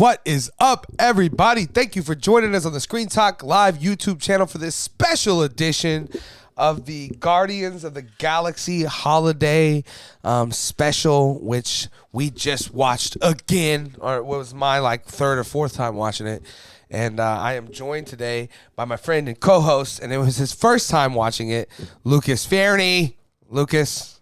What is up, everybody? Thank you for joining us on the Screen Talk Live YouTube channel for this special edition of the Guardians of the Galaxy holiday special, which we just watched again, or it was my third or fourth time watching it. And I am joined today by my friend and co-host, and it was his first time watching it, Lucas Fairney. Lucas.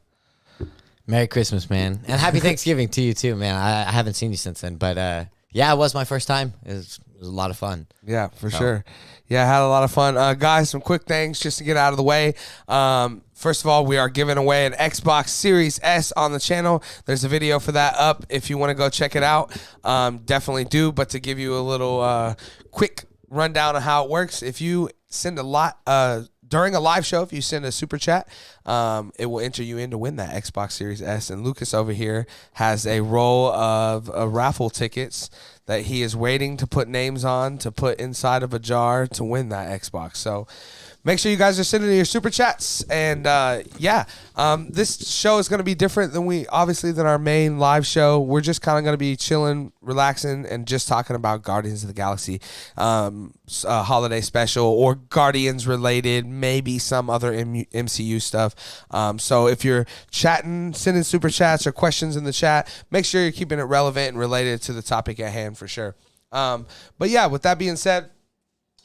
Merry Christmas, man. And happy Thanksgiving to you, too, man. I haven't seen you since then, but yeah, it was my first time. It was a lot of fun. Yeah, for sure. Yeah, I had a lot of fun. Guys, some quick things just to get out of the way. First of all, we are giving away an Xbox Series S on the channel. There's a video for that up if you want to go check it out. Definitely do. But to give you a little quick rundown of how it works, if you send a lot during a live show, if you send a super chat, it will enter you in to win that Xbox Series S. And Lucas over here has a roll of raffle tickets that he is waiting to put names on to put inside of a jar to win that Xbox. So make sure you guys are sending your super chats. And this show is going to be different than our main live show. We're just kind of going to be chilling, relaxing, and just talking about Guardians of the Galaxy holiday special or Guardians related, maybe some other MCU stuff. So if you're chatting, sending super chats or questions in the chat, make sure you're keeping it relevant and related to the topic at hand for sure. But yeah, with that being said,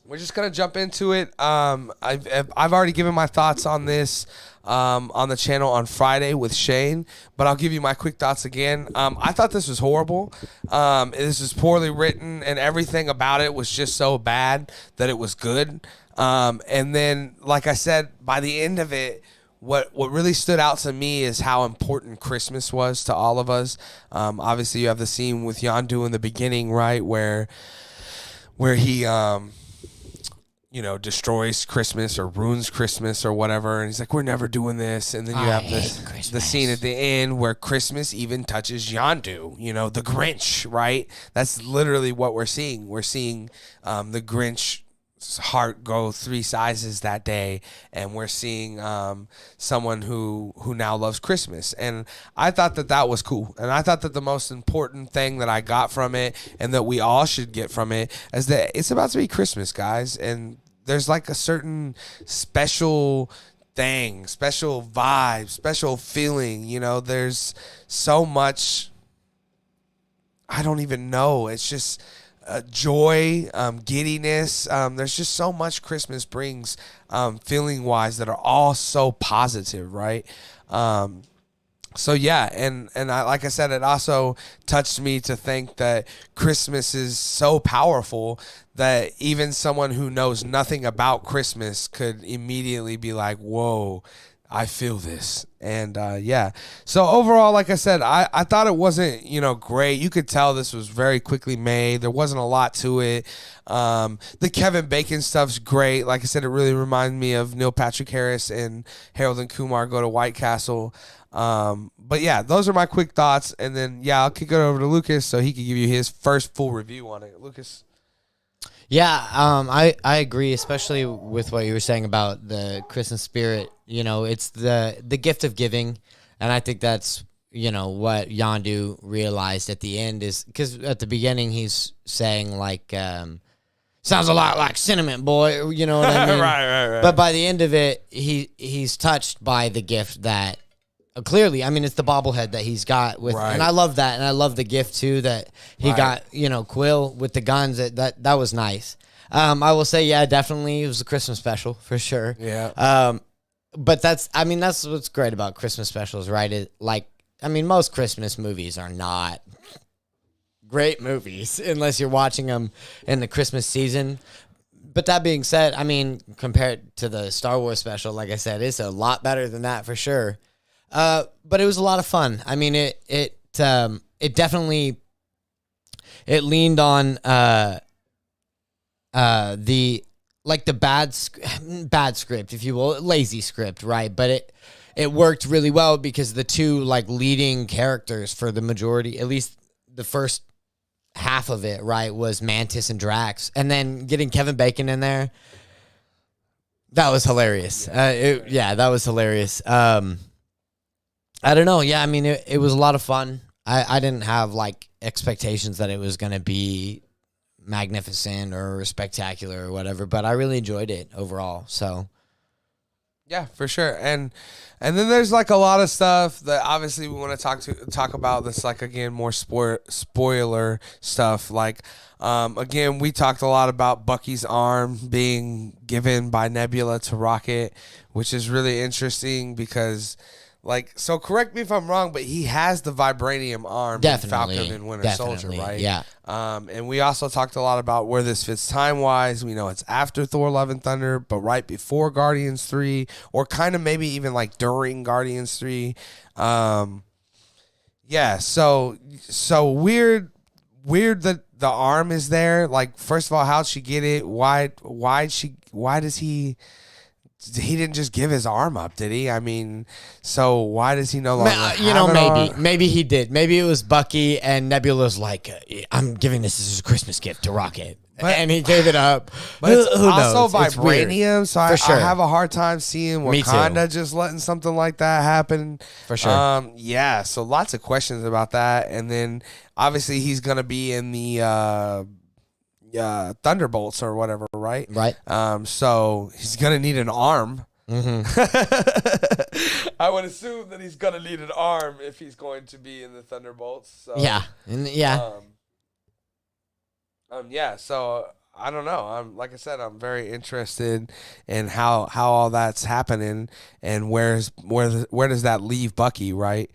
we're just going to jump into it. I've already given my thoughts on this on the channel on Friday with Shane, but I'll give you my quick thoughts again. I thought this was horrible. This is poorly written, and everything about it was just so bad that it was good. And then, like I said, by the end of it, what really stood out to me is how important Christmas was to all of us. Obviously, you have the scene with Yondu in the beginning, right, where he destroys Christmas or ruins Christmas or whatever. And he's like, we're never doing this. And then you have the scene at the end where Christmas even touches Yondu, the Grinch, right? That's literally what we're seeing. We're seeing the Grinch's heart go 3 sizes that day. And we're seeing someone who now loves Christmas. And I thought that was cool. And I thought that the most important thing that I got from it and that we all should get from it is that it's about to be Christmas, guys. And there's like a certain special thing, special vibe, special feeling. There's so much, I don't even know. It's just joy, giddiness. There's just so much Christmas brings feeling-wise that are all so positive, right? So yeah, and I, like I said, it also touched me to think that Christmas is so powerful that even someone who knows nothing about Christmas could immediately be like, "Whoa, I feel this." And yeah, so overall, like I said, I thought it wasn't, great. You could tell this was very quickly made. There wasn't a lot to it. The Kevin Bacon stuff's great. Like I said, it really reminded me of Neil Patrick Harris and Harold and Kumar Go to White Castle. But yeah, those are my quick thoughts. And then, yeah, I'll kick it over to Lucas so he can give you his first full review on it. Lucas. Yeah, I agree, especially with what you were saying about the Christmas spirit. It's the gift of giving, and I think that's what Yondu realized at the end is because at the beginning he's saying like sounds a lot like Cinnamon Boy, you know what I mean? Right. But by the end of it, he's touched by the gift that. Clearly, I mean, it's the bobblehead that he's got with, Right. and I love that, and I love the gift too that he got, Quill with the guns. That was nice. I will say, yeah, definitely, it was a Christmas special for sure. Yeah. But that's what's great about Christmas specials, right? Most Christmas movies are not great movies unless you're watching them in the Christmas season. But that being said, I mean, compared to the Star Wars special, like I said, it's a lot better than that for sure. But it was a lot of fun. I mean, it definitely leaned on the bad script, if you will, lazy script, right? But it worked really well because the two leading characters for the majority, at least the first half of it, right, was Mantis and Drax, and then getting Kevin Bacon in there, that was hilarious. That was hilarious. I don't know. Yeah, I mean, it was a lot of fun. I didn't have expectations that it was going to be magnificent or spectacular or whatever, but I really enjoyed it overall. So, yeah, for sure. And then there's a lot of stuff that obviously we want to talk about. That's again more spoiler stuff. Again, we talked a lot about Bucky's arm being given by Nebula to Rocket, which is really interesting because. So correct me if I'm wrong, but he has the vibranium arm in Falcon and Winter Soldier, right? Yeah. And we also talked a lot about where this fits time-wise. We know it's after Thor: Love and Thunder, but right before Guardians 3, or kind of maybe even during Guardians 3. Yeah, so weird that the arm is there. First of all, how'd she get it? Why does he didn't just give his arm up, did he? I mean, so why does he no longer have maybe he did. Maybe it was Bucky and Nebula's I'm giving this as a Christmas gift to Rocket. And he gave it up. But it's who also knows? vibranium, so I have a hard time seeing Wakanda too. just letting something like that happen. For sure. Yeah, so lots of questions about that. And then, obviously, he's going to be in the... Thunderbolts or whatever, right? Right. So he's gonna need an arm. Mm-hmm. I would assume that he's gonna need an arm if he's going to be in the Thunderbolts. So, yeah. So I don't know. Like I said, I'm very interested in how all that's happening and where does that leave Bucky, right?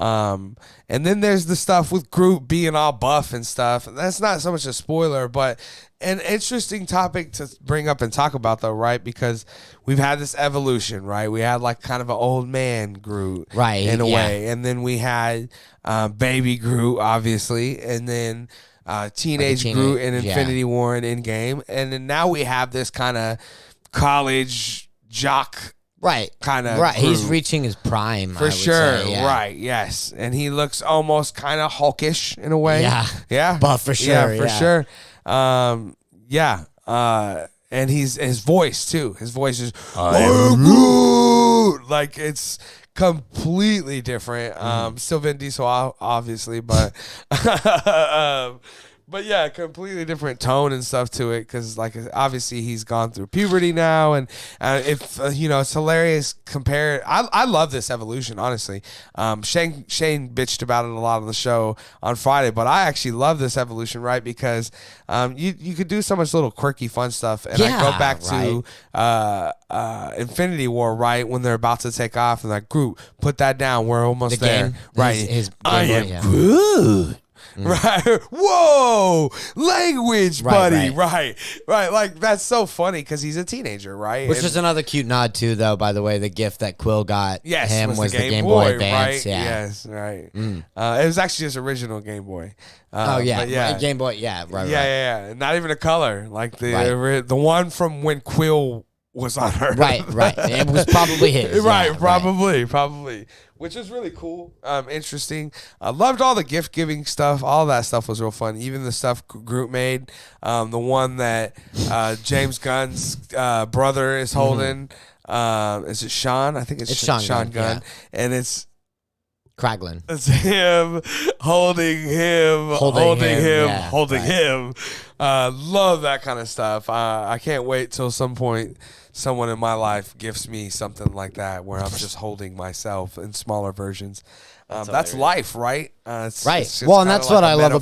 And then there's the stuff with Groot being all buff and stuff. That's not so much a spoiler, but an interesting topic to bring up and talk about, though, right? Because we've had this evolution, right? We had kind of an old man Groot, right, in a way, and then we had baby Groot, obviously, and then teenage Groot in Infinity War and Endgame, and then now we have this kind of college jock. Right. Kind of. Right. He's reaching his prime. For sure. Right. Yes. And he looks almost kind of hulkish in a way. Yeah. Yeah. But for sure. Yeah, for sure. Yeah. And his voice too. His voice is it's completely different. Still Vin Diesel, obviously, but But yeah, completely different tone and stuff to it because, like, obviously he's gone through puberty now, and if it's hilarious. Compared, I love this evolution, honestly. Shane bitched about it a lot on the show on Friday, but I actually love this evolution, right? Because you could do so much little quirky, fun stuff, and I go back to Infinity War, right, when they're about to take off, and like, Groot, put that down. We're almost there, right? His I am Groot. Right. Whoa. Language, buddy. Right. Like, that's so funny because he's a teenager, right? Which was another cute nod, too, though, by the way. The gift that Quill got him was the Game Boy Boy Advance. right? Yeah. Yes, right. It was actually his original Game Boy. Game Boy. Yeah, right. Yeah. Not even a color. Like the one from when Quill was on Earth. Right. It was probably his. Right, probably. Which is really cool, interesting. I loved all the gift giving stuff. All that stuff was real fun. Even the stuff Groot made, the one that James Gunn's brother is holding. Is it Sean? I think it's Sean Gunn, and it's Kraglin. It's him holding him. Love that kind of stuff. I can't wait till some point someone in my life gifts me something like that where I'm just holding myself in smaller versions. That's life, right? Right. Well, and that's what I love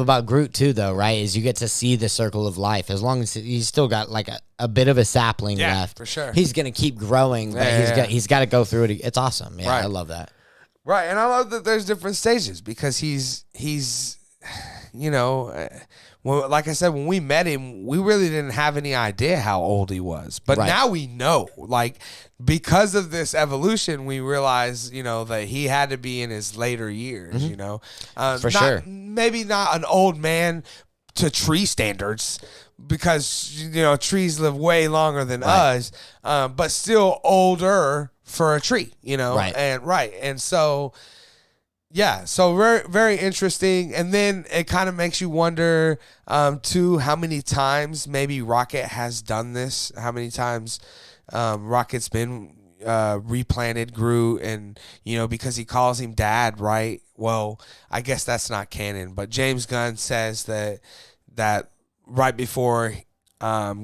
about Groot too, though. Right, is you get to see the circle of life. As long as he's still got like a bit of a sapling left, for sure, he's gonna keep growing. But he's got to go through it. It's awesome. Yeah, I love that. Right, and I love that there's different stages because he's well, like I said, when we met him, we really didn't have any idea how old he was. But now we know. Like, because of this evolution, we realize, that he had to be in his later years, For sure. Maybe not an old man to tree standards because, trees live way longer than us, but still older for a tree, And so... Yeah, so very, very interesting. And then it kind of makes you wonder, too, how many times maybe Rocket has done this, how many times Rocket's been replanted Groot, and, because he calls him dad, right? Well, I guess that's not canon, but James Gunn says that right before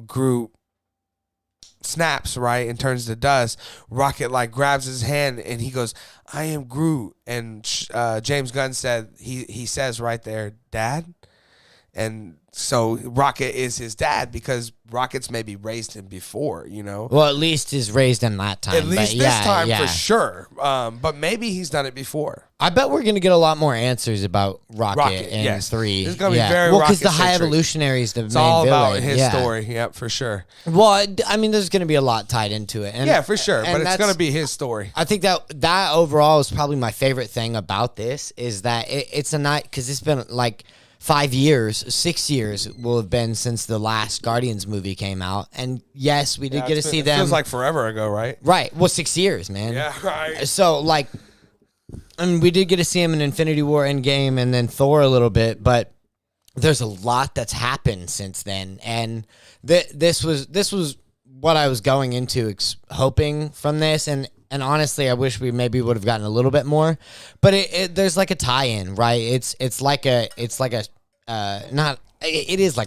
Groot snaps, right, and turns to dust, Rocket like grabs his hand and he goes, "I am Groot." And James Gunn said he says right there, "Dad." And so Rocket is his dad because Rocket's maybe raised him before, Well, at least he's raised him that time. At least this time for sure. But maybe he's done it before. I bet we're going to get a lot more answers about Rocket in 3. It's going to be very because the High Evolutionary is the main villain. It's all about his story. Yep, for sure. Well, I mean, there's going to be a lot tied into it. And, for sure. But it's going to be his story. I think that overall is probably my favorite thing about this is that it's a night, because it's been like 6 years will have been since the last Guardians movie came out. And yes, we did get to see them. It feels like forever ago, right? Right. Well, 6 years, man. Yeah, right. So, like, we did get to see him in Infinity War Endgame and then Thor a little bit, but there's a lot that's happened since then. And this was what I was going into hoping from this. And honestly, I wish we maybe would have gotten a little bit more, but there's like a tie-in, right? It is like a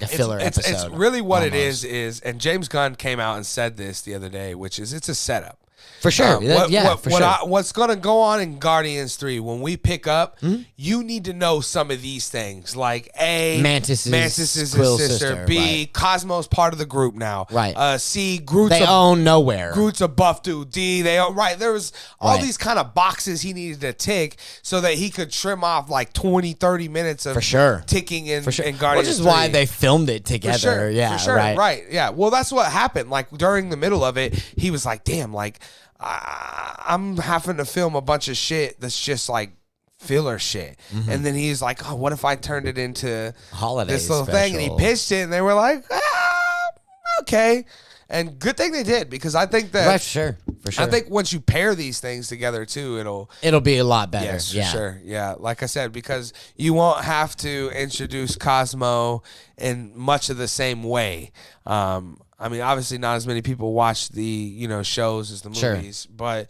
filler episode. It's really what almost. It is, and James Gunn came out and said this the other day, which is it's a setup. For sure. What's going to go on in Guardians 3, when we pick up, you need to know some of these things. Like, A, Mantis is his sister. B, Cosmo's part of the group now. Right. C, They own nowhere. Groot's a buff dude. D, they own, right. There was all these kind of boxes he needed to tick so that he could trim off like 20, 30 minutes of ticking in Guardians 3. Which is why they filmed it together. For sure. Yeah, for sure. Right. Yeah. Well, that's what happened. Like, during the middle of it, he was like, damn, like, I'm having to film a bunch of shit that's just like filler shit. And then he's like, oh, what if I turned it into this little thing? And he pitched it and they were like, okay. And good thing they did, because I think that for sure. I think once you pair these things together too, it'll be a lot better. Yes, for sure. Yeah, like I said, because you won't have to introduce Cosmo in much of the same way. I mean, obviously not as many people watch the shows as the movies, but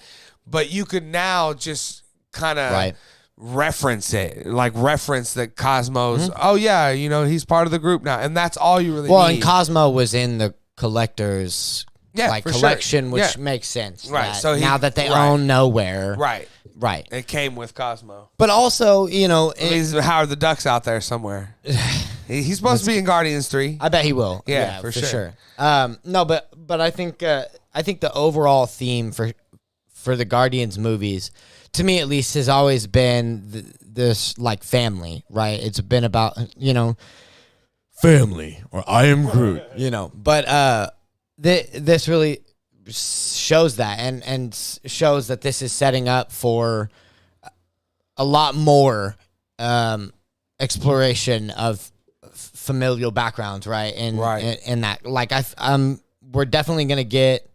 you could now just kind of reference it, like reference that Cosmo's. Oh yeah, you know he's part of the group now, and that's all you really. Well, need. and Cosmo was in the collector's for collection, sure. which makes sense. Right. So now that they own Nowhere, right. It came with Cosmo. But also, you know, He's Howard the Duck's out there somewhere. He's supposed to be in Guardians 3. I bet he will. Yeah, for sure. No, but I think the overall theme for the Guardians movies, to me at least, has always been this like family, right? It's been about, you know, family or I am Groot, you know. But this really shows that and shows that this is setting up for a lot more exploration of familial backgrounds, right? And that, like, we're definitely gonna get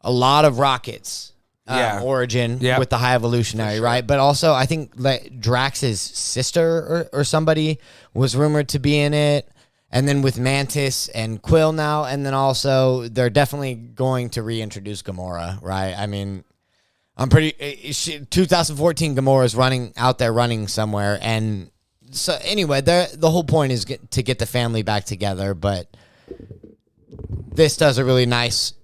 a lot of Rocket's origin with the High Evolutionary, right? But also, I think like Drax's sister or somebody was rumored to be in it, and then with Mantis and Quill now, and then also they're definitely going to reintroduce Gamora, right? I mean, I'm pretty 2014 Gamora is running somewhere, and so anyway, the whole point is to get the family back together, but this does a really nice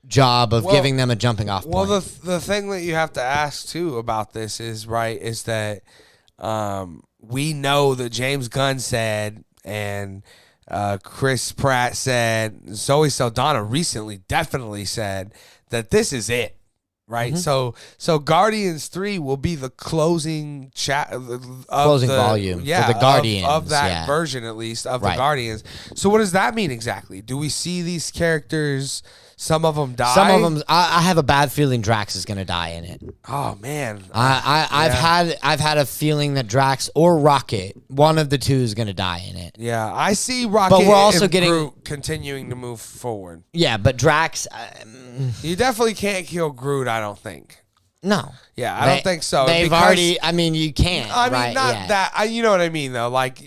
job of giving them a jumping off point. Well, the thing that you have to ask too about this is that we know that James Gunn said and Chris Pratt said, Zoe Saldana recently definitely said that this is it. Right, so Guardians 3 will be the closing volume for the Guardians of that version, at least of the Guardians. So what does that mean exactly? Do we see these characters? Some of them die. Some of them. I have a bad feeling Drax is going to die in it. Oh man, I've had a feeling that Drax or Rocket, one of the two, is going to die in it. Yeah, I see Rocket. But we're also getting Groot continuing to move forward. Yeah, but Drax. You definitely can't kill Groot, I don't think. No. Yeah, I don't think so. They've already. I mean, you can't. I mean, not that. You know what I mean, though. Like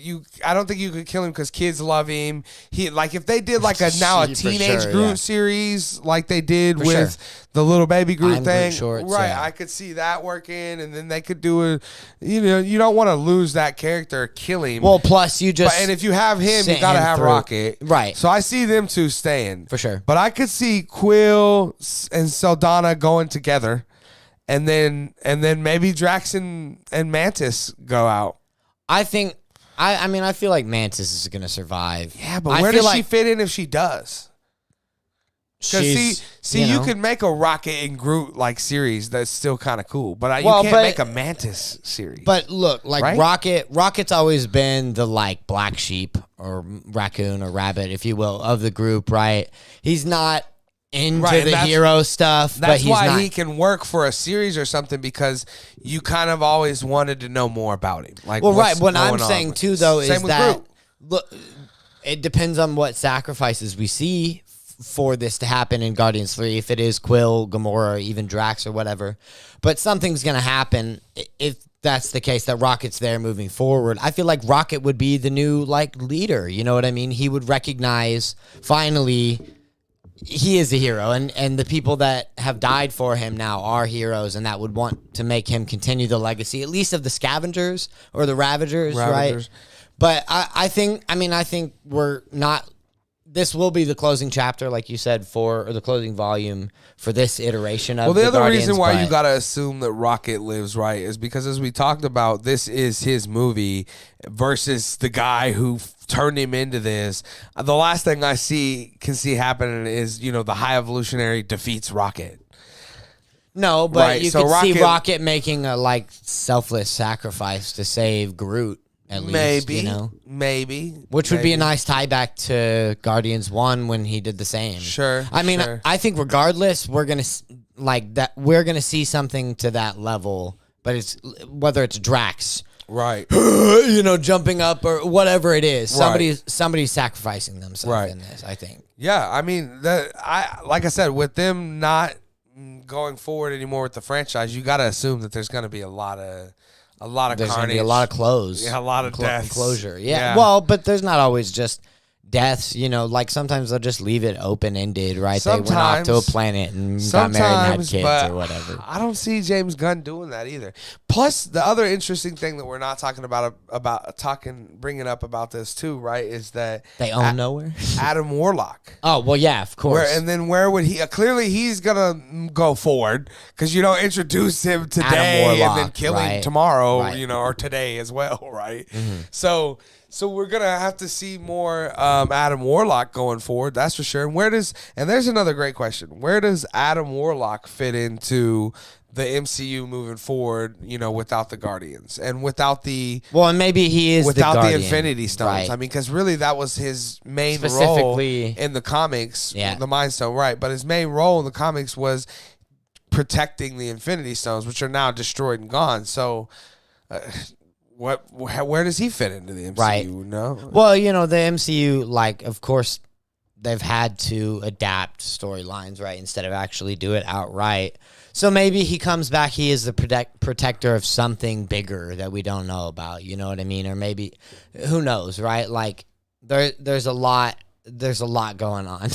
I don't think you could kill him because kids love him. If they did like a teenage Groot series, like they did with the little baby Groot thing, Shorts, I could see that working, and then they could do it. You know, you don't want to lose that character, kill him. Well, plus and if you have him, you gotta have Rocket, right? So I see them two staying for sure. But I could see Quill and Saldana going together. And then maybe Drax and Mantis go out. I think I feel like Mantis is going to survive. Yeah, but where does she fit in if she does? Because you could make a Rocket and Groot like series that's still kind of cool, but you can't make a Mantis series. But look, like Rocket's always been the like black sheep or raccoon or rabbit, if you will, of the group, right? He's not into the hero stuff. That's why he can work for a series or something, because you kind of always wanted to know more about him. Like, what I'm saying too, though, is that Groot. Look, it depends on what sacrifices we see for this to happen in Guardians 3. If it is Quill, Gamora, even Drax or whatever, but something's gonna happen if that's the case, that Rocket's there moving forward. I feel like Rocket would be the new like leader. You know what I mean? He would recognize finally. He is a hero, and the people that have died for him now are heroes, and that would want to make him continue the legacy, at least of the Scavengers or the Ravagers. Right? But I think we're not. This will be the closing chapter, like you said, or the closing volume for this iteration of. Well, the other Guardians, reason why you gotta assume that Rocket lives, right, is because, as we talked about, this is his movie versus the guy who turned him into this. The last thing I can see happening is, you know, the High Evolutionary defeats Rocket. No, but you could see Rocket making a like selfless sacrifice to save Groot. At least, you know? Maybe. Which would be a nice tie back to Guardians 1 when he did the same. Sure. I mean, I think regardless, we're going to see something to that level, but it's whether it's Drax, right? You know, jumping up or whatever it is. Somebody's sacrificing themselves in this, I think. Yeah, I mean, like I said, with them not going forward anymore with the franchise, you got to assume that there's going to be a lot of there's carnage. Gonna be a lot of close. Yeah, a lot of deaths. Closure. Yeah. Well, but there's not always just deaths, like sometimes they'll just leave it open-ended, right? They went off to a Sometimes. planet and got married and had kids but or whatever. I don't see James Gunn doing that either. Plus, the other interesting thing that we're not talking bringing up about this too, right, is that They own nowhere? Adam Warlock. Oh, well, yeah, of course. Where would he? Clearly, he's gonna go forward because you don't introduce him today and then Warlock, kill him right. tomorrow, Right. or today as well, right? So we're gonna have to see more Adam Warlock going forward. That's for sure. And there's another great question: where does Adam Warlock fit into the MCU moving forward? Without the Guardians and without the Well, and maybe he is without the the Guardian, Infinity Stones. right. I mean, because really that was his main role Specifically- in the comics, Yeah. the Mind Stone, right? But his main role in the comics was protecting the Infinity Stones, which are now destroyed and gone. So, where does he fit into the MCU? Right. No. Well, the MCU, of course, they've had to adapt storylines, right, instead of actually do it outright. So maybe he comes back, he is the protector of something bigger that we don't know about, you know what I mean? Or maybe, who knows, right? There's a lot going on.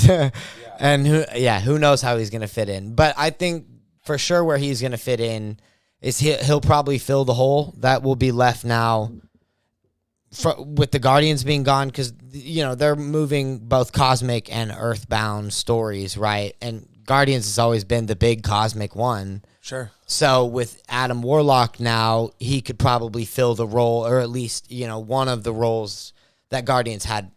And who knows how he's going to fit in. But I think for sure where he's going to fit in is he'll probably fill the hole that will be left now with the Guardians being gone, because they're moving both cosmic and earthbound stories, right? And Guardians has always been the big cosmic one. Sure. So with Adam Warlock now, he could probably fill the role, or at least one of the roles that Guardians had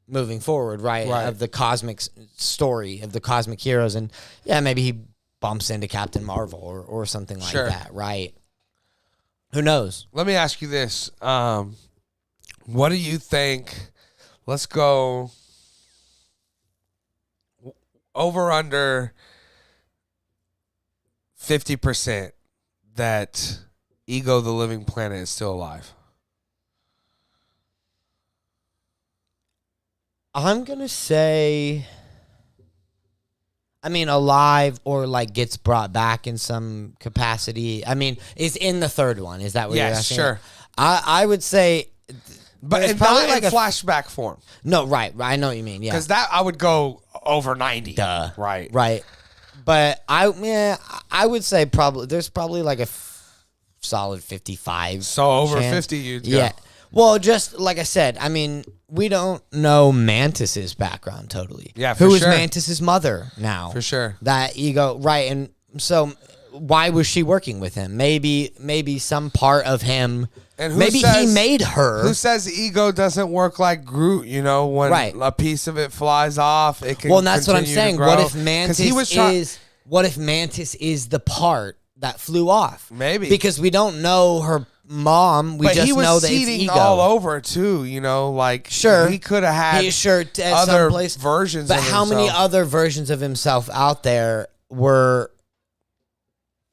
moving forward, right? Of the cosmic story of the cosmic heroes, and maybe he bumps into Captain Marvel or something like that, right? Who knows? Let me ask you this. What do you think? Let's go over under 50% that Ego the Living Planet is still alive. I'm going to say, alive or gets brought back in some capacity. Is in the third one. Is that what you're asking? Yes, sure. I would say, But it's it's probably not like in a flashback form. no, right. I know what you mean. Yeah. Because that I would go over 90. Duh. Right. Right. But I would say there's probably a solid 55. So over chance. 50 you'd go. Yeah. Well, just like I said, we don't know Mantis's background totally. Yeah, for Who is sure. Mantis's mother now? For sure. That Ego, right? And so, why was she working with him? Maybe some part of him. And Maybe he made her. Who says Ego doesn't work like Groot? When Right. a piece of it flies off, it can. Well, and that's what I'm continue to saying. grow. What if 'Cause Mantis he was try- is? What if Mantis is the part that flew off? Maybe. Because we don't know her mom. We But just he was know that it's seeding Ego. all over too. Sure. he could have had He sure at other some place. versions. But of how many himself. other versions of himself out there were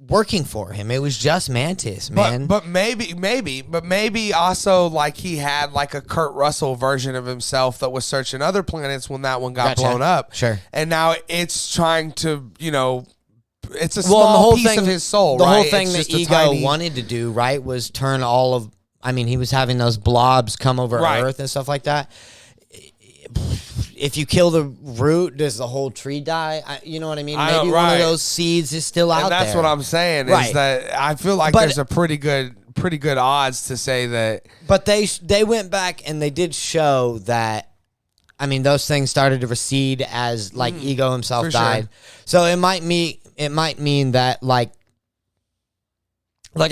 working for him? It was just Mantis, man. But maybe also he had a Kurt Russell version of himself that was searching other planets when that one got Gotcha. blown up. Sure. And now it's trying to, it's a Well, small the whole piece thing, of his soul, the right? whole thing It's that just a Ego tiny- wanted to do, right, was turn all of. He was having those blobs come over Right. Earth and stuff like that. If you kill the root, does the whole tree die? You know what I mean? I Maybe know, one right. of those seeds is still out And that's there. what I'm saying Right. is that I feel like But- there's a pretty good odds to say that. But they went back and they did show that. Those things started to recede as Ego himself for sure. died. So it might mean that like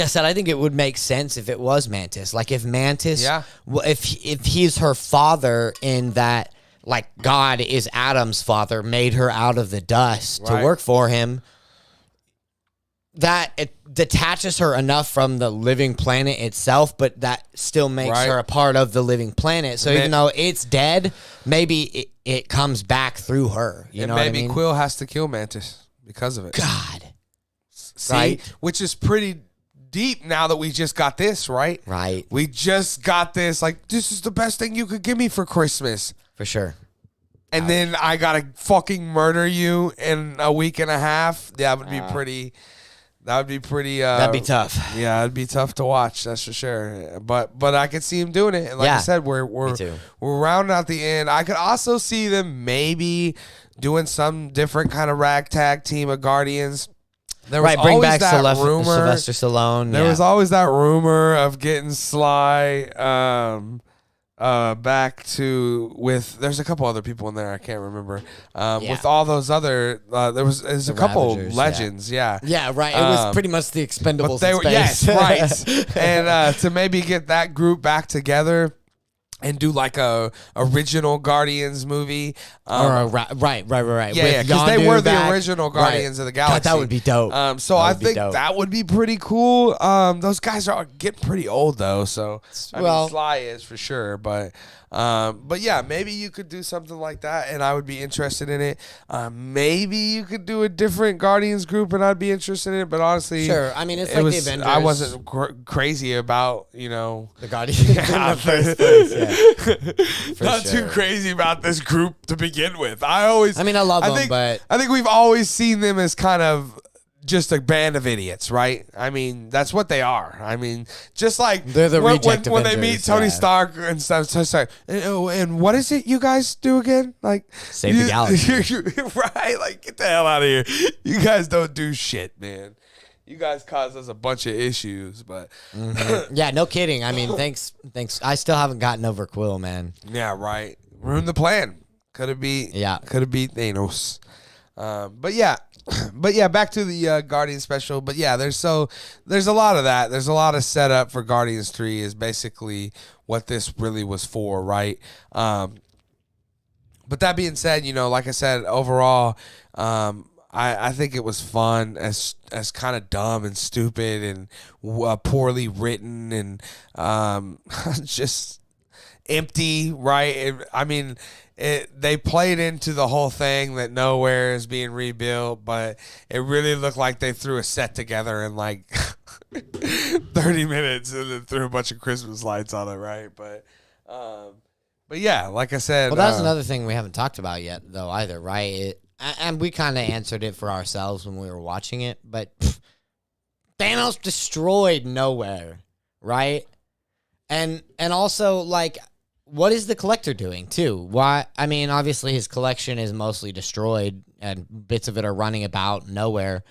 I said, I think it would make sense if it was Mantis. If Mantis, Yeah. if he's her father in that, God is Adam's father, made her out of the dust to Right. work for him. That it detaches her enough from the living planet itself, but that still makes Right. her a part of the living planet. So Ma- even though it's dead, maybe it comes back through her. You And know what I maybe mean? Quill has to kill Mantis because of it. God. See? Right. Which is pretty deep now that we just got this, right? Right. We just got this. This is the best thing you could give me for Christmas. For sure. And then I gotta fucking murder you in a week and a half. That would be pretty. That would be pretty. That'd be tough. Yeah, it'd be tough to watch. That's for sure. But I could see him doing it. And like I said, we're rounding out the end. I could also see them maybe doing some different kind of ragtag team of Guardians. There was bring always back that rumor. Sylvester Stallone. There was always that rumor of getting Sly back to with. There's a couple other people in there I can't remember. With all those other, there's a couple Ravagers, legends. Yeah. Yeah, right. It was pretty much the Expendables. They in were, space. yes, right. And to maybe get that group back together. And do like a original Guardians movie, right. Yeah, because they were the original Guardians of the Galaxy. God, that would be dope. So I think that would be pretty cool. Those guys are getting pretty old though, so I mean, Sly is for sure, but yeah, maybe you could do something like that, and I would be interested in it. Maybe you could do a different Guardians group, and I'd be interested in it. But honestly, sure. I mean, it's like the Avengers. I wasn't crazy about the Guardians in the first place. Yeah. Not too crazy about this group to begin with. I love them, but I think we've always seen them as kind of just a band of idiots, right? I mean, that's what they are. I mean, just like they're the reject when they meet Tony Stark and stuff. So sorry. And what is it you guys do again? Like save the galaxy, right? Like get the hell out of here. You guys don't do shit, man. You guys caused us a bunch of issues, but yeah, no kidding. I mean, thanks. I still haven't gotten over Quill, man. Yeah, right. Ruined the plan. Could have beat Thanos. But yeah, back to the Guardians special. But yeah, there's a lot of that. There's a lot of setup for Guardians 3 is basically what this really was for, right? But that being said, like I said, overall, I think it was fun as kind of dumb and stupid and poorly written and just empty, right? They played into the whole thing that nowhere is being rebuilt, but it really looked like they threw a set together in like 30 minutes and then threw a bunch of Christmas lights on it, right? But yeah, like I said, well, that's another thing we haven't talked about yet, though, either, right? And we kind of answered it for ourselves when we were watching it, but Thanos destroyed nowhere, right? And also, like, what is the Collector doing, too? Why? I mean, obviously his collection is mostly destroyed, and bits of it are running about nowhere.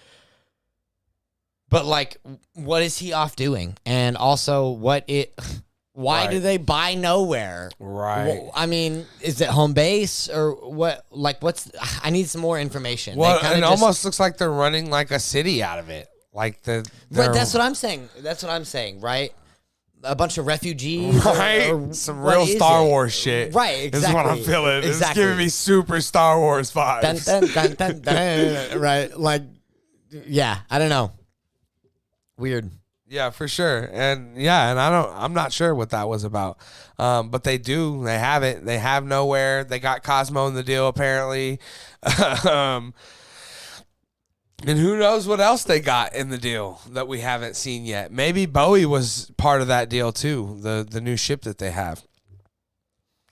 But, like, what is he off doing? And also, why do they buy nowhere? Right. I mean, is it home base or what? Like, I need some more information. Well, it almost looks like they're running like a city out of it. Like right, that's what I'm saying. Right. A bunch of refugees. Right. Some real Star Wars shit. Right. Exactly. This is what I'm feeling. Exactly. It's giving me super Star Wars vibes. Dun, dun, dun, right. Like, yeah. I don't know. Weird. Yeah, for sure. And I'm not sure what that was about. But they have it. They have nowhere. They got Cosmo in the deal apparently. And who knows what else they got in the deal that we haven't seen yet. Maybe Bowie was part of that deal too, the new ship that they have.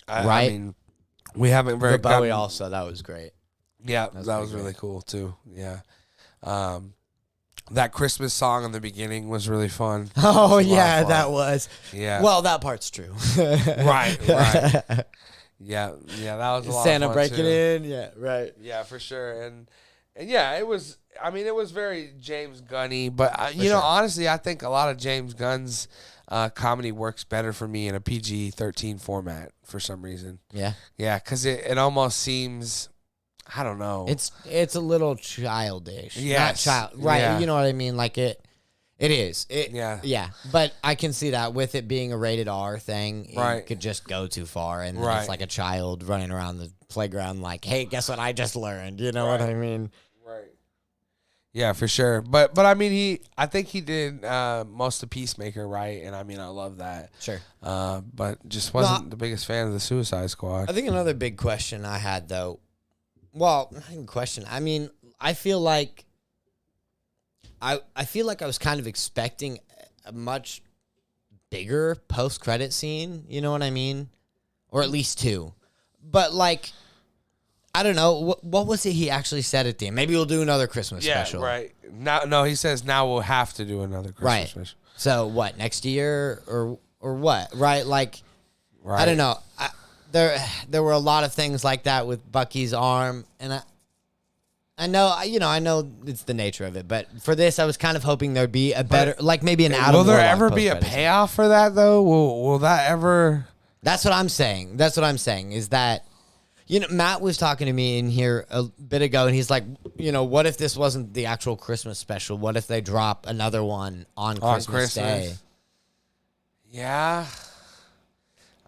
Right. I mean, we haven't very Bowie also, that was great. Yeah, that was really cool too. Yeah. That Christmas song in the beginning was really fun. Oh, yeah, that was. Yeah. Well, that part's true. Right. Yeah, that was a lot Santa of fun breaking too. in, yeah, right. Yeah, for sure. And yeah, it was, it was very James Gunny, but, honestly, I think a lot of James Gunn's comedy works better for me in a PG-13 format for some reason. Yeah? Yeah, because it almost seems... I don't know. It's a little childish. Yes. Not right. Yeah. You know what I mean? Like it is. Yeah. But I can see that with it being a rated R thing, it could just go too far. And then it's like a child running around the playground like, hey, guess what I just learned? You know what I mean? Right. Yeah, for sure. But I mean, I think he did most of Peacemaker, right? And I mean, I love that. Sure. But just wasn't the biggest fan of the Suicide Squad. I think another big question I had, though, well, not even question. I mean, I feel like I was kind of expecting a much bigger post-credit scene, you know what I mean? Or at least two. But, like, I don't know. What was it he actually said at the end? Maybe we'll do another Christmas special. right. Now, no, he says now we'll have to do another Christmas Right. special. So what, next year or what? Right? Like, Right. I don't know. There were a lot of things like that with Bucky's arm, and I know it's the nature of it, but for this, I was kind of hoping there'd be a better, like maybe an Adam. Will there Warlock ever be a post-credits. payoff for that though? Will that ever? That's what I'm saying. Is that, Matt was talking to me in here a bit ago, and he's like, what if this wasn't the actual Christmas special? What if they drop another one on Christmas Day? Yeah.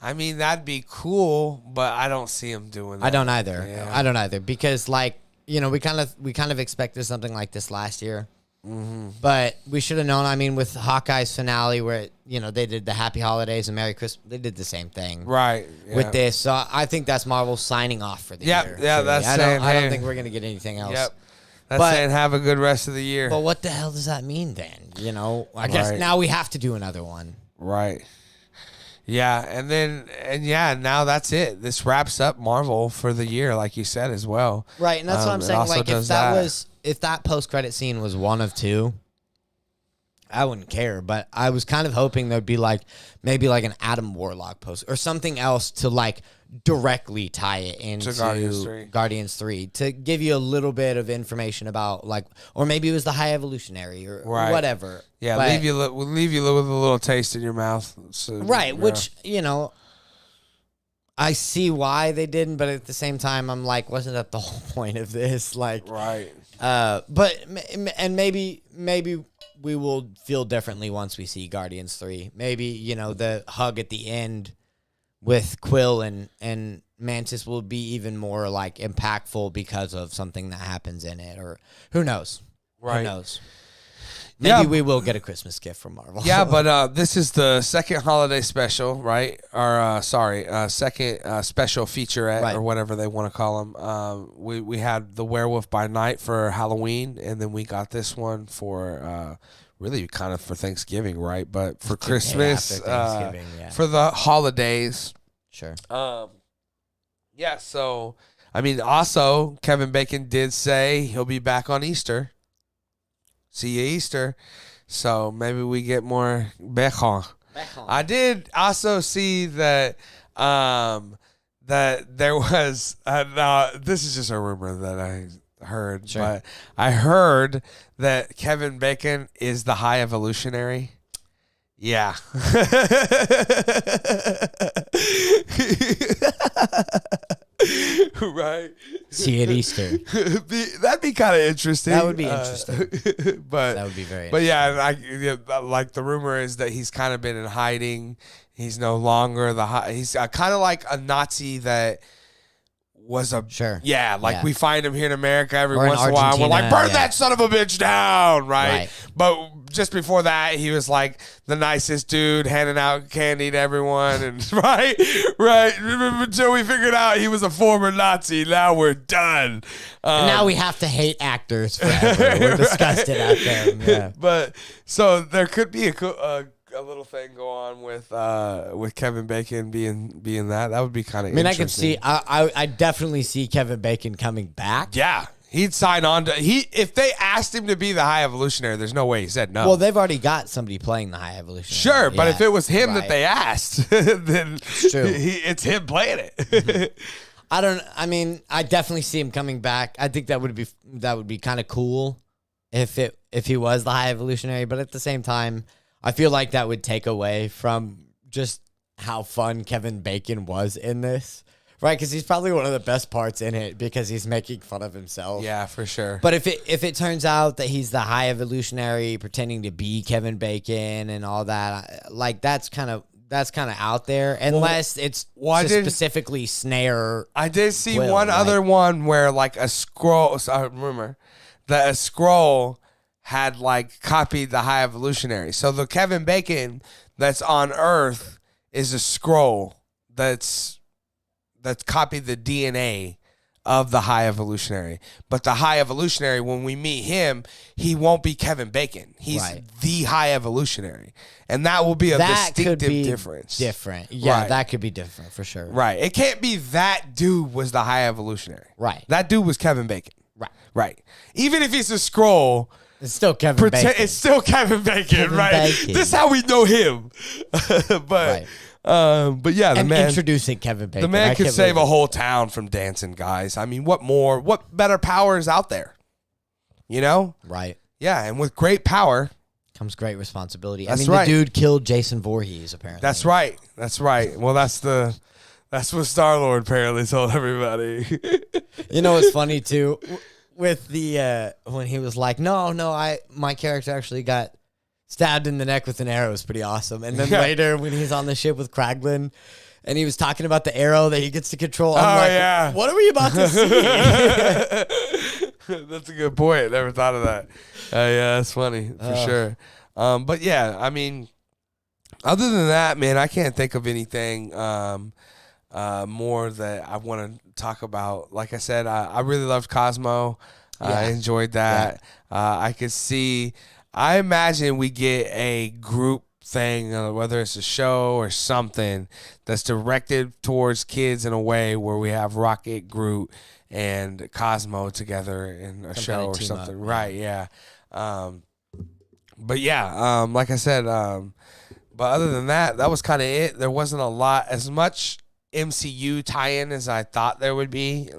I mean, that'd be cool, but I don't see him doing that. I don't either. Yeah. I don't either because, like, we kind of expected something like this last year, but we should have known. I mean, with Hawkeye's finale, where they did the Happy Holidays and Merry Christmas, they did the same thing, Right. Yeah. with this. So I think that's Marvel signing off for the Yep, year. yeah, really. that's I saying, don't hey. think we're gonna get anything else. Yep. That's But- saying have a good rest of the year. But what the hell does that mean then? I guess Right. now we have to do another one. Right. Yeah, now that's it. This wraps up Marvel for the year, like you said as well. Right, and that's what I'm It saying. also Like, does if that post credit scene was one of two, I wouldn't care. But I was kind of hoping there'd be maybe an Adam Warlock post or something else to directly tie it into Guardians 3 to give you a little bit of information about or maybe it was the High Evolutionary or Right. whatever. Yeah, But- we'll leave you with a little taste in your mouth. So, right, yeah. which I see why they didn't, but at the same time, I'm like, wasn't that the whole point of this? Right. Maybe we will feel differently once we see Guardians 3. Maybe, the hug at the end with Quill and Mantis will be even more impactful because of something that happens in it, or who knows? Right. Who knows? Maybe Yeah. we will get a Christmas gift from Marvel. Yeah, but this is the second holiday special, right? Or second special featurette, Right. or whatever they want to call them. We had the Werewolf by Night for Halloween, and then we got this one for really kind of for Thanksgiving, right? But for Christmas, after Thanksgiving, yeah. for the holidays. Sure. Yeah. So I mean, also Kevin Bacon did say he'll be back on Easter. See you Easter. So maybe we get more Bacon. I did also see that that there was now this is just a rumor that I heard, Sure. but I heard that Kevin Bacon is the High Evolutionary. Yeah. Right. See you at Easter. That'd be kind of interesting. That would be interesting. But That would be very But yeah, like the rumor is that he's kind of been in hiding. He's no longer he's kind of like a Nazi that was a Sure. Yeah, like Yeah. we find him here in America every Or in once in a while. We're like, Argentina, burn yeah. that son of a bitch down, right? Right. But just before that, he was like the nicest dude, handing out candy to everyone, and right. Until we figured out he was a former Nazi. Now we're done. And now we have to hate actors forever. We're disgusted at them. Yeah. But so there could be a little thing go on with Kevin Bacon being that. That would be kind of. I mean, I could see. I definitely see Kevin Bacon coming back. Yeah, he'd sign on to if they asked him to be the High Evolutionary. There's no way he said no. Well, they've already got somebody playing the High Evolution. sure, but if it was him that right. they asked, then true. it's him playing it. I mean, I definitely see him coming back. I think that would be kind of cool if he was the High Evolutionary. But at the same time, I feel like that would take away from just how fun Kevin Bacon was in this, right? Because he's probably one of the best parts in it because he's making fun of himself. Yeah, for sure. But if it turns out that he's the High Evolutionary pretending to be Kevin Bacon and all that, that's kind of out there unless it's specifically Snare. I did see Will, one right? other one where like a scroll. So I remember that a scroll had like copied the High Evolutionary. So the Kevin Bacon that's on Earth is a scroll that's copied the DNA of the High Evolutionary. But the High Evolutionary, when we meet him, he won't be Kevin Bacon. He's the High Evolutionary. And that will be a distinctive difference. Different. Yeah, that could be different for sure. Right. It can't be that dude was the High Evolutionary. Right. That dude was Kevin Bacon. Right. Right. Even if he's a scroll, it's still Kevin Bacon. It's still Kevin Bacon, right? Bacon. This is how we know him. But yeah, the man introducing Kevin Bacon. The man could save a whole town from dancing guys. I mean, what better power is out there? You know? Right. Yeah, and with great power comes great responsibility. That's the dude killed Jason Voorhees, apparently. That's right. That's right. Well, that's what Star-Lord apparently told everybody. You know what's funny too? With the when he was like, no, my character actually got stabbed in the neck with an arrow is pretty awesome. And then later when he's on the ship with Kraglin and he was talking about the arrow that he gets to control, I'm what are we about to see? That's a good point. Never thought of that. Yeah, that's funny for sure. But yeah, I mean, other than that, man, I can't think of anything more that I want to talk about. Like I said, I really loved Cosmo. I enjoyed that. I imagine we get a group thing, whether it's a show or something that's directed towards kids in a way where we have Rocket, Groot, and Cosmo together in a show or something. Right, yeah. But yeah, like I said, but other than that, that was kind of it. There wasn't a lot, as much MCU tie-in as I thought there would be.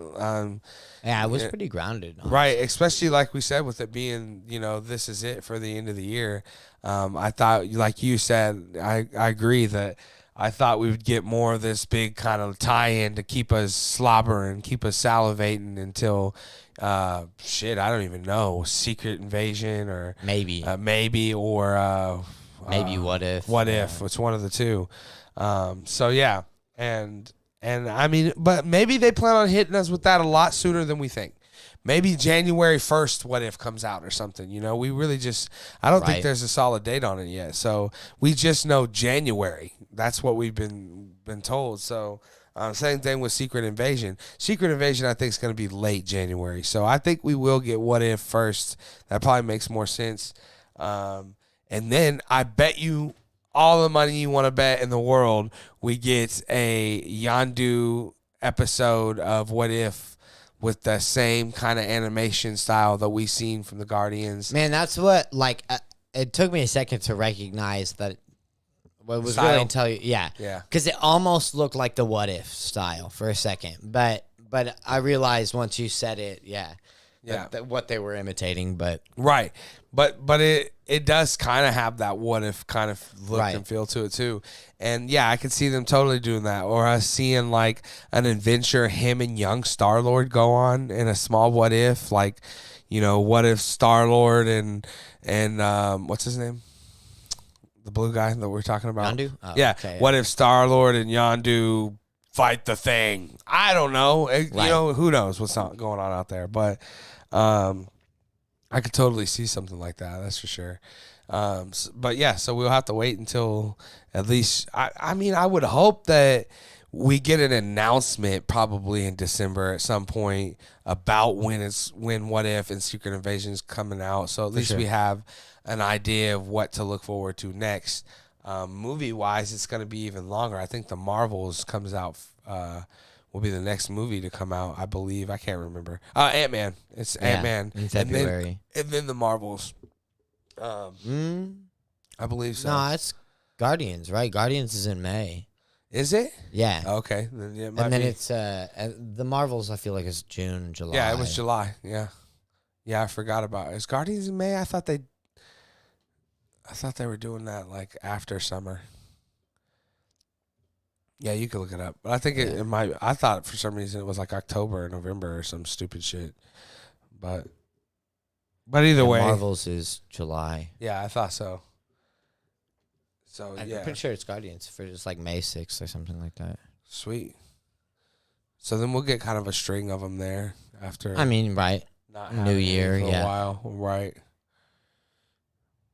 Yeah, it was pretty grounded. Honestly. Right, especially like we said, with it being, this is it for the end of the year. I thought, like you said, I agree that I thought we would get more of this big kind of tie-in to keep us slobbering, keep us salivating until, I don't even know, Secret Invasion or maybe or maybe What If. What If? It's one of the two. So yeah, and I mean, but maybe they plan on hitting us with that a lot sooner than we think. Maybe January 1st, What If comes out or something. We really I don't think there's a solid date on it yet. So we just know January. That's what we've been told. So same thing with Secret Invasion. Secret Invasion, I think, is going to be late January. So I think we will get What If first. That probably makes more sense. And then I bet you all the money you want to bet in the world, we get a Yondu episode of What If with the same kind of animation style that we've seen from the Guardians. Man, that's what, it took me a second to recognize that. What was really tell you, yeah, because it almost looked like the What If style for a second, but I realized once you said it, that what they were imitating, but right, but it does kind of have that What If kind of look and feel to it too, and yeah, I could see them totally doing that, or us seeing like an adventure him and young Star-Lord go on in a small What If, like What If Star-Lord and what's his name? The blue guy that we're talking about. Yondu? Oh, yeah. Okay, what if Star-Lord and Yondu fight the Thing? I don't know. Who knows what's going on out there. But I could totally see something like that. That's for sure. But yeah, so we'll have to wait until at least, I mean, I would hope that we get an announcement probably in December at some point about when What If and Secret Invasion is coming out. So at least we have an idea of what to look forward to next. Movie-wise, it's going to be even longer. I think The Marvels comes out, will be the next movie to come out, I believe. I can't remember. Ant-Man. It's Ant-Man. In February. And then The Marvels. I believe so. No, it's Guardians, right? Guardians is in May. Is it? Yeah. Okay. And then it's The Marvels, I feel like it's June, July. Yeah, it was July. Yeah. Yeah, I forgot about it. Is Guardians in May? I thought they were doing that like after summer. Yeah, you can look it up. But I think it might. I thought for some reason it was like October or November or some stupid shit. But either way, Marvels is July. Yeah, I thought so. So I'm pretty sure it's Guardians for just like May 6th or something like that. Sweet. So then we'll get kind of a string of them there after. I mean, right? Not New Year, for a while, right?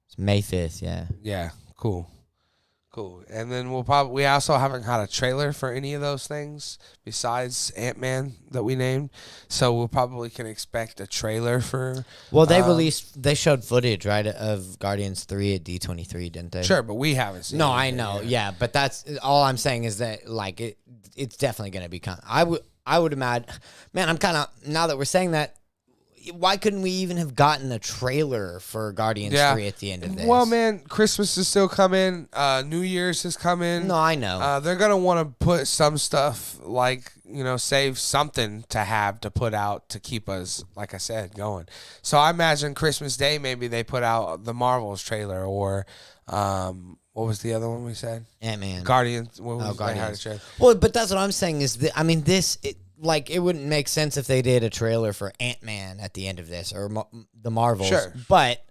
It's May 5th, yeah. Yeah, cool. Cool. And then we also haven't had a trailer for any of those things besides Ant-Man that we named. So we'll probably can expect a trailer for. Well, they showed footage, right, of Guardians 3 at D23, didn't they? Sure, but we haven't seen. No, I anything know. yet. Yeah, but that's all I'm saying is that like it's definitely going to be I would imagine, man, I'm kind of, now that we're saying that, why couldn't we even have gotten a trailer for Guardians 3 at the end of this? Well, man, Christmas is still coming. New Year's is coming. No, I know. They're going to want to put some stuff, like, save something to have to put out to keep us, like I said, going. So I imagine Christmas Day, maybe they put out the Marvels trailer or, what was the other one we said? Ant-Man. Guardians. What was Guardians. Well, but that's what I'm saying is that, I mean, it wouldn't make sense if they did a trailer for Ant-Man at the end of this or the Marvels. Sure. But,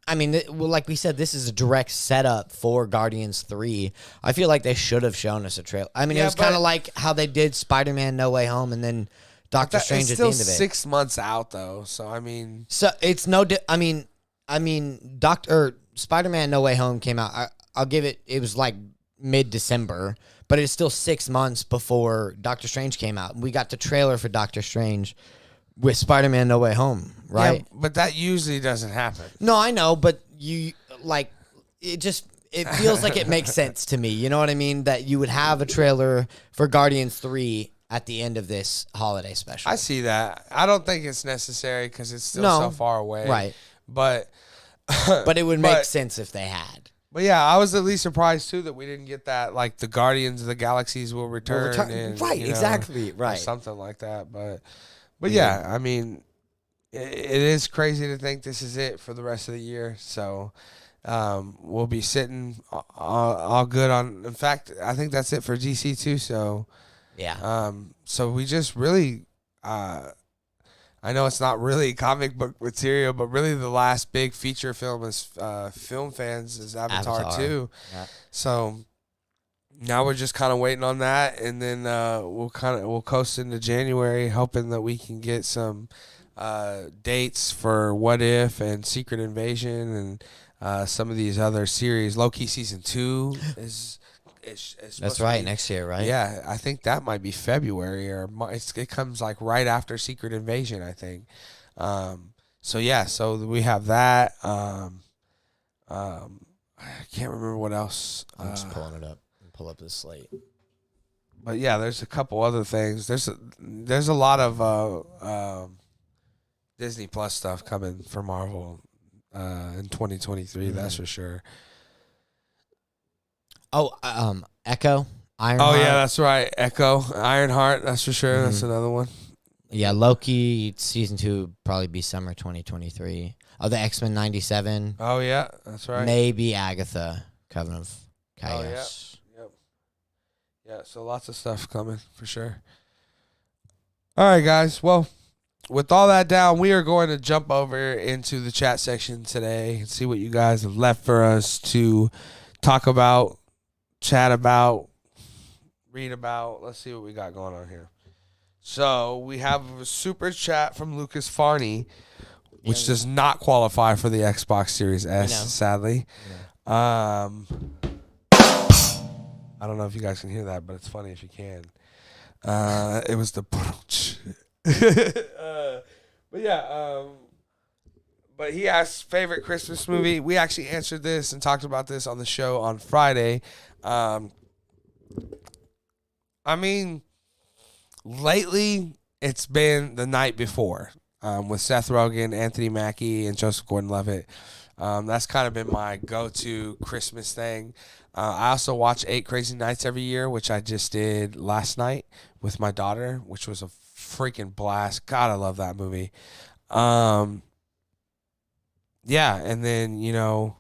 I mean, like we said, this is a direct setup for Guardians 3. I feel like they should have shown us a trailer. I mean, it was kind of like how they did Spider-Man No Way Home and then Doctor Strange at the end of it. It's still 6 months out, though. So, I mean. So, it's Spider-Man No Way Home came out. I'll give it was like mid-December. But it's still 6 months before Doctor Strange came out. We got the trailer for Doctor Strange with Spider-Man No Way Home, right? Yeah, but that usually doesn't happen. No, I know, but it feels like it makes sense to me. You know what I mean? That you would have a trailer for Guardians 3 at the end of this holiday special. I see that. I don't think it's necessary because it's still so far away. Right. But it would make sense if they had. But yeah, I was at least surprised too that we didn't get that, like the Guardians of the Galaxies will return. And, right, exactly, right. Something like that. But yeah, I mean, it is crazy to think this is it for the rest of the year. So we'll be sitting all good on. In fact, I think that's it for DC too. So yeah. So we just really. I know it's not really comic book material, but really the last big feature film is film fans is Avatar 2. Yeah. So now we're just kind of waiting on that, and then we'll coast into January, hoping that we can get some dates for What If and Secret Invasion and some of these other series. Loki season 2 is. That's right, next year, right? Yeah, I think that might be February or it comes like right after Secret Invasion, I think. So we have that. I can't remember what else. I'm just pulling it up. Pull up this slate. But yeah, there's a couple other things. There's a lot of Disney Plus stuff coming for Marvel in 2023. Mm-hmm. That's for sure. Oh, Echo, Ironheart. Oh yeah, that's right. Echo, Ironheart. That's for sure. Mm-hmm. That's another one. Yeah, Loki season 2 would probably be summer 2023. Oh, the X-Men 97. Oh yeah, that's right. Maybe Agatha, Coven of Chaos. Oh, yep. Yeah, so lots of stuff coming for sure. All right, guys. Well, with all that down, we are going to jump over into the chat section today and see what you guys have left for us to talk about, chat about, read about. Let's see what we got going on here. So we have a super chat from Lucas Farney, which does not qualify for the Xbox Series S, sadly. I don't know if you guys can hear that, but it's funny if you can. It was the but yeah, but he asked favorite Christmas movie. We actually answered this and talked about this on the show on Friday. I mean, lately it's been The Night Before with Seth Rogen, Anthony Mackie, and Joseph Gordon-Levitt. That's kind of been my go-to Christmas thing. I also watch 8 Crazy Nights every year, which I just did last night with my daughter, which was a freaking blast. God, I love that movie. Yeah, and then,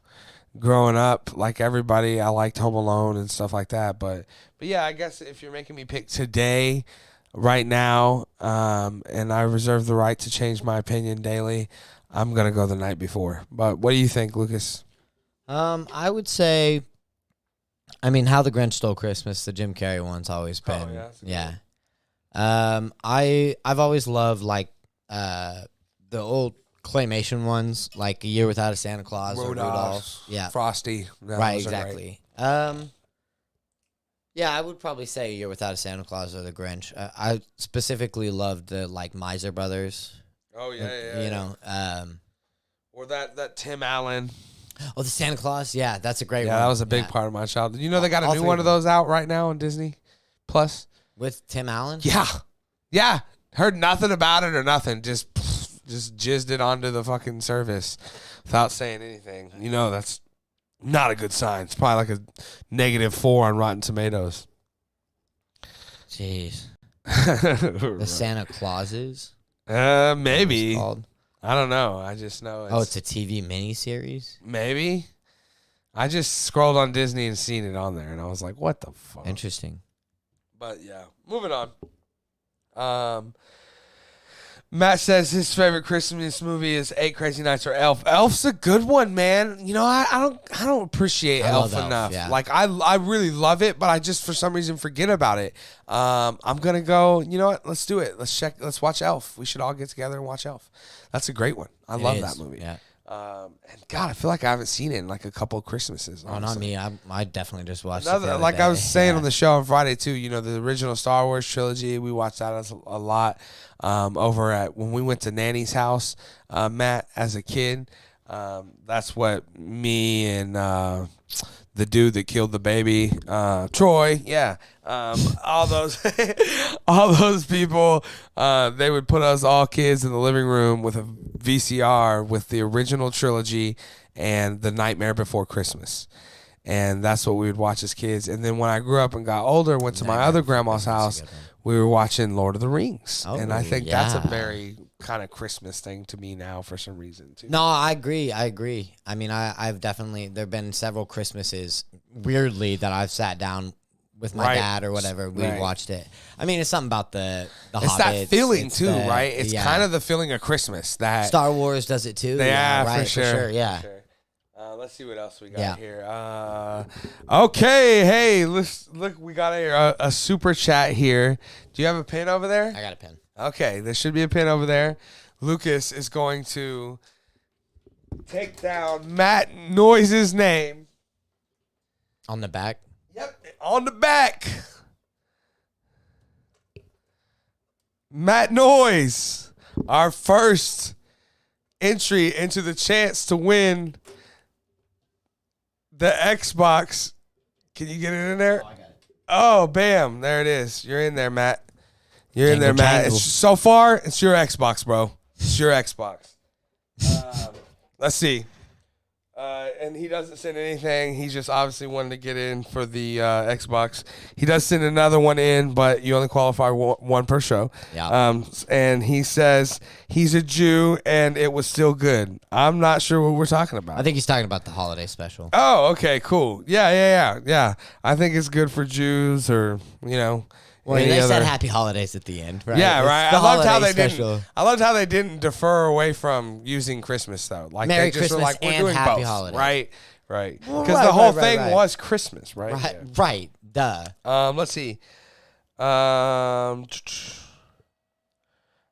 growing up, like everybody, I liked Home Alone and stuff like that. But yeah, I guess if you're making me pick today, right now, and I reserve the right to change my opinion daily, I'm going to go The Night Before. But what do you think, Lucas? I would say, How the Grinch Stole Christmas, the Jim Carrey one's always been. Oh, yeah. I've always loved the old claymation ones, like A Year Without a Santa Claus or Rudolph. Yeah. Frosty. Right, exactly. Yeah, I would probably say Year Without a Santa Claus or The Grinch. I specifically loved the like Miser Brothers. Oh You know, or that Tim Allen. the Santa Claus. Yeah, that's a great one. Yeah, that was a big Yeah. part of my childhood. You know, they got a All new three one of of those out right now on Disney Plus. With Tim Allen. Yeah. Heard nothing about it or nothing. Just jizzed it onto the fucking service without saying anything. You know, that's not a good sign. It's probably like a -4 on Rotten Tomatoes. Jeez. The Santa Clauses. Maybe. It's called. I don't know. I just know It's a TV miniseries. maybe. I just scrolled on Disney and seen it on there, and I was like, "What the fuck?" Interesting. But yeah, moving on. Matt says his favorite Christmas movie is Eight Crazy Nights or Elf. Elf's a good one, man. You know, I don't appreciate I Elf love Elf, enough. yeah. Like I really love it, but I just for some reason forget about it. I'm gonna go. You know what? Let's do it. Let's watch Elf. We should all get together and watch Elf. That's a great one. I love that movie. Yeah. And God, I feel like I haven't seen it in like a couple of Christmases. Oh, not honestly. me. I definitely just watched it. Another, the other like I was day. saying Yeah. on the show on Friday too, you know, the original Star Wars trilogy, we watched that a lot over at when we went to Nanny's house, Matt, as a kid. That's what me and the dude that killed the baby, Troy, yeah, all those all those people, they would put us all kids in the living room with a VCR with the original trilogy and The Nightmare Before Christmas. And that's what we would watch as kids. And then when I grew up and got older, went to my Nightmare other Before grandma's Christmas house, is a good one. we were watching Lord of the Rings. Oh, and I think that's a yeah. very kind of Christmas thing to me now for some reason, too. No, I agree. I mean, I've definitely there have been several Christmases weirdly that I've sat down with my Right. dad or whatever. We Right. watched it. I mean, it's something about the It's Hobbits. that feeling, It's too, the- right? It's yeah. kind of the feeling of Christmas. That Star Wars does it too. Yeah, right, for sure. Yeah. For sure. Let's see what else we got Yeah. here. Okay, hey, let's look. We got a super chat here. Do you have a pin over there? I got a pen. Okay, there should be a pin over there. Lucas is going to take down Matt Noise's name. On the back. Yep, on the back. Matt Noise, our first entry into the chance to win the Xbox. Can you get it in there? Oh, bam. There it is. You're in there, Matt. You're in there, Jangle, Matt. jangle. It's, so far, it's your Xbox, bro. It's your Xbox. Let's see. And he doesn't send anything. He just obviously wanted to get in for the Xbox. He does send another one in, but you only qualify one per show. Yeah. And he says he's a Jew and it was still good. I'm not sure what we're talking about. I think he's talking about the holiday special. Oh, okay, cool. Yeah. I think it's good for Jews or, you know. Well, any they other- said happy holidays at the end, right? Yeah, It's right. the I loved how holiday they special. didn't. I loved how they didn't defer away from using Christmas though. Like Merry they just were Christmas like, we're and doing Happy both, Holiday. right. Because Well, the right, whole right, thing right. was Christmas, right? Right, Yeah. right. Duh. Let's see.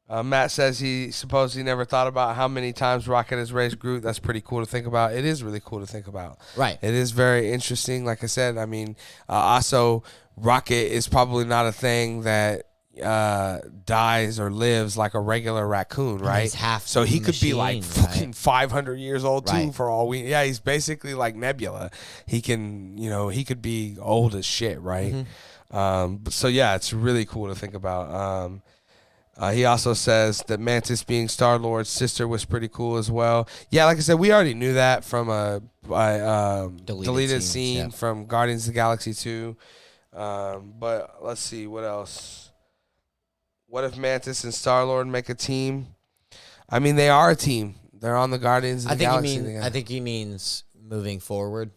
Matt says he supposedly never thought about how many times Rocket has raised Groot. That's pretty cool to think about. It is really cool to think about. Right. It is very interesting. Like I said, I mean, also Rocket is probably not a thing that dies or lives like a regular raccoon, right? he's half so he could be like machine, fucking right? 500 years old too, Right. for all we. Yeah, he's basically like Nebula. He can, you know, he could be old as shit, right? So yeah, it's really cool to think about. He also says that Mantis being Star-Lord's sister was pretty cool as well. Yeah, like I said, we already knew that from a deleted scenes, scene yeah. from Guardians of the Galaxy 2. But let's see, what else? What if Mantis and Star-Lord make a team? I mean, they are a team. They're on the Guardians of the Galaxy together. I think he means moving forward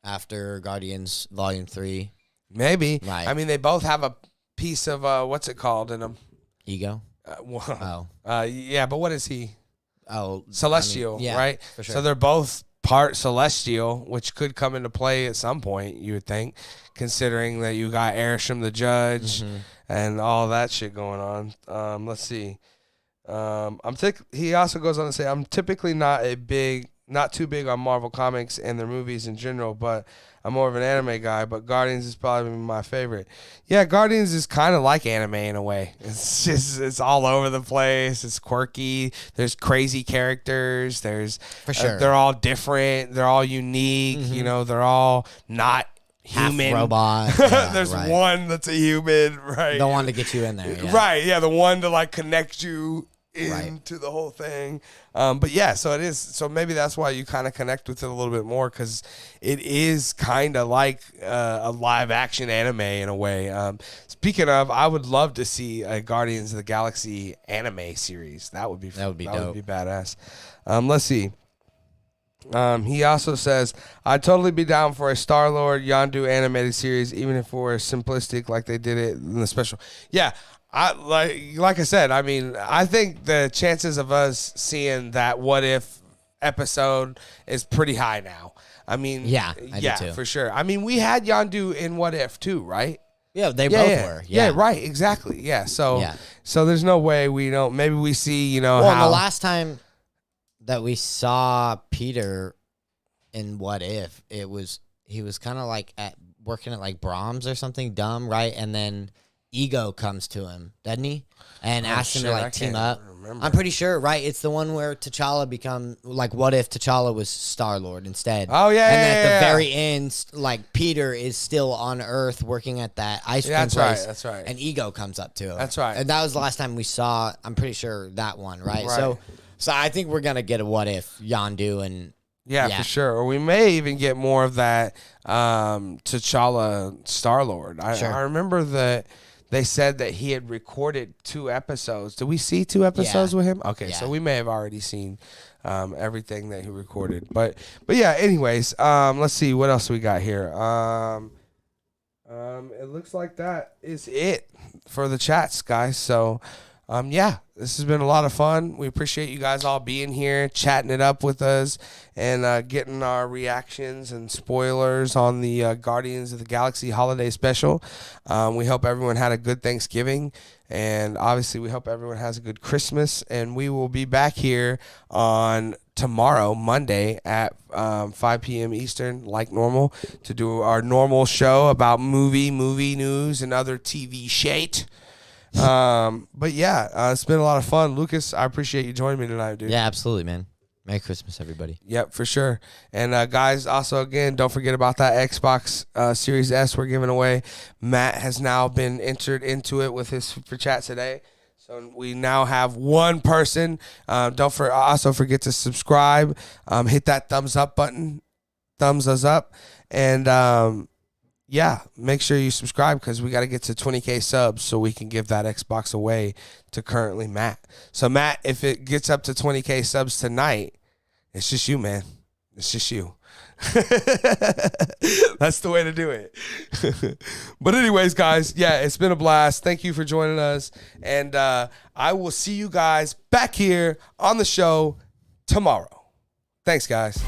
after Guardians Volume 3. Maybe. Right. I mean, they both have a piece of, what's it called in them? Ego. Yeah, but what is he? Oh, Celestial, I mean, yeah, right? for sure. So they're both part celestial, which could come into play at some point, you would think, considering that you got Arishem the Judge and all that shit going on. Let's see. He also goes on to say, I'm typically not a big not too big on Marvel comics and their movies in general, but I'm more of an anime guy. But Guardians is probably my favorite. Yeah, Guardians is kind of like anime in a way. It's all over the place. It's quirky. There's crazy characters. There's For sure. they're all different. They're all unique. You know, they're all not human. Half robot. Yeah, There's right. one that's a human, right? The one to get you in there. Yeah. Right, yeah, the one to like connect you Right. into the whole thing. But yeah, so it is. So maybe that's why you kind of connect with it a little bit more, because it is kind of like a live action anime in a way. Speaking of, I would love to see a Guardians of the Galaxy anime series. That would be dope. would be badass. Let's see. He also says, I'd totally be down for a Star-Lord Yondu animated series, even if it were simplistic like they did it in the special. Yeah, I like I said, I mean, I think the chances of us seeing that What If episode is pretty high now. I mean, Yeah, I do too. for sure. I mean, we had Yondu in What If too, right? Yeah, they both were. Yeah, right, exactly. Yeah, so Yeah. so there's no way we don't. Maybe we see, you know, Well, how the last time that we saw Peter in What If, he was kind of like working at like Brahms or something dumb, right? And then Ego comes to him, doesn't he? And asks him to I like team can't up. remember. I'm pretty sure, right? It's the one where T'Challa become like, what if T'Challa was Star-Lord instead? Oh, yeah, And yeah, then at yeah. the very end, like Peter is still on Earth working at that ice cream that's place. right, that's right. And Ego comes up to him. That's right. And that was the last time we saw. I'm pretty sure that one, right? Right. So I think we're gonna get a what if Yondu and Yeah, Yeah. for sure. Or we may even get more of that T'Challa Star-Lord. Sure. I remember that they said that he had recorded 2 episodes. Did we see 2 episodes with him? Okay, so Yeah. we may have already seen everything that he recorded. But yeah, anyways, let's see what else we got here. It looks like that is it for the chats, guys. So yeah, this has been a lot of fun. We appreciate you guys all being here, chatting it up with us, and getting our reactions and spoilers on the Guardians of the Galaxy holiday special. We hope everyone had a good Thanksgiving, and obviously we hope everyone has a good Christmas. And we will be back here on tomorrow, Monday, at 5 p.m. Eastern, like normal, to do our normal show about movie news and other TV shit. But yeah, it's been a lot of fun. Lucas, I appreciate you joining me tonight, dude. yeah, absolutely, man. Merry Christmas, everybody. Yep, for sure. And guys, also again, don't forget about that Xbox Series S we're giving away. Matt has now been entered into it with his super chat today. So we now have one person. Also forget to subscribe. Hit that thumbs up button. Thumbs us up. And yeah, make sure you subscribe, because we got to get to 20K subs so we can give that Xbox away to currently Matt. So Matt, if it gets up to 20K subs tonight, it's just you, man. It's just you. That's the way to do it. But anyways, guys, yeah, it's been a blast. Thank you for joining us. And I will see you guys back here on the show tomorrow. Thanks, guys.